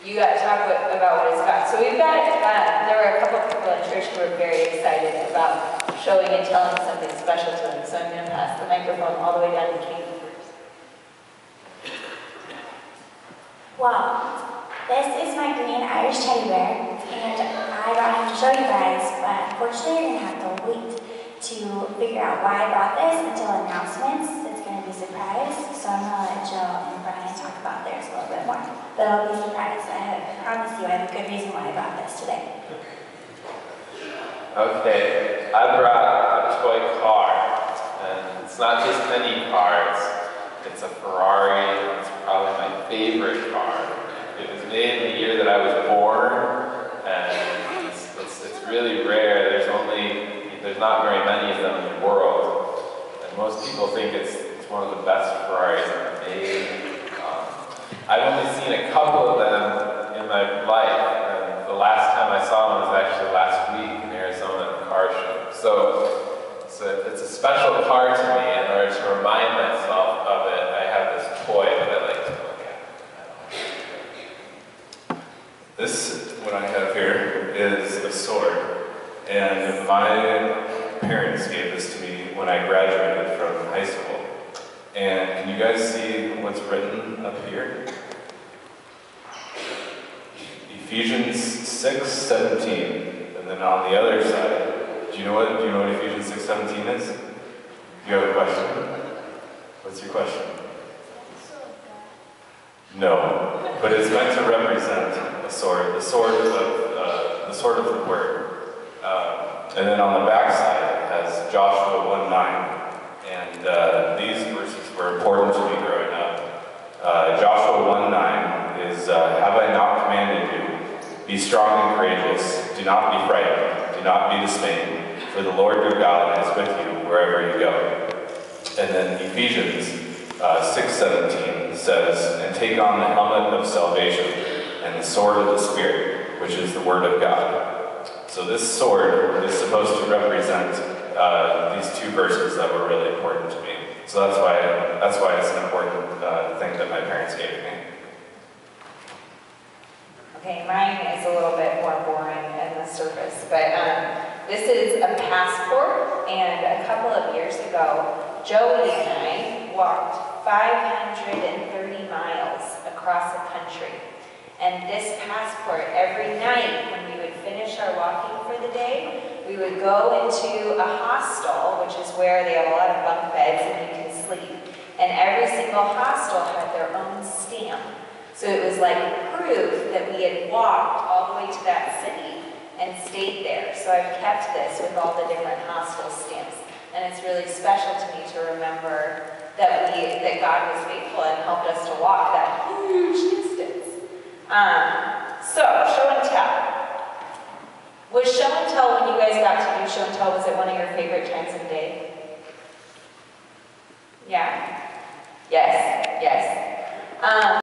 you got to talk about what it's about. So we've got, there were a couple of people in church who were very excited about showing and telling something special to them. So I'm going to pass the microphone all the way down to Katie first. Well, this is my green Irish teddy bear, and I brought him to show you guys, but unfortunately you're going to have to wait to figure out why I brought this until announcements. It's going to be a surprise, so I'm going to let Joe and Brian talk about theirs a little bit more. But it'll be a surprise. I promise you I have a good reason why I brought this today. Okay, I brought a toy car, and it's not just any car, it's a Ferrari. It's probably my favorite car. It was made in the year that I was born, and it's really rare. There's not very many of them in the world, and most people think it's one of the best Ferraris ever made. I've only seen a couple of them in my life, and the last time I saw them was actually last week in Arizona at a car show. So it's a special car to me. In order to remind myself of it, I have this toy that I like to look at. This, what I have here, is a sword. And my parents gave this to me when I graduated from high school. And can you guys see what's written up here? Ephesians 6:17. And then on the other side, do you know what Ephesians 6:17 is? You have a question? What's your question? No, but it's meant to represent a sword, the sword of the word. And then on the back side, it has Joshua 1:9. And these verses were important to me growing up. Joshua 1:9 is, have I not commanded you? Be strong and courageous. Do not be frightened. Do not be dismayed. For the Lord your God is with you wherever you go. And then Ephesians 6:17 says, and take on the helmet of salvation and the sword of the Spirit, which is the word of God. So this sword is supposed to represent these two verses that were really important to me. So that's why it's an important thing that my parents gave me. Okay, mine is a little bit more boring in the surface, but this is a passport, and a couple of years ago, Joey and I walked 530 miles across the country. And this passport, every night when we would finish our walking for the day, we would go into a hostel, which is where they have a lot of bunk beds and you can sleep. And every single hostel had their own stamp. So it was like proof that we had walked all the way to that city and stayed there. So I've kept this with all the different hostel stamps. And it's really special to me to remember that God was faithful and helped us to walk that huge distance. So, show and tell. Was show and tell, when you guys got to do show and tell, was it one of your favorite times of the day? Yeah? Yes, yes.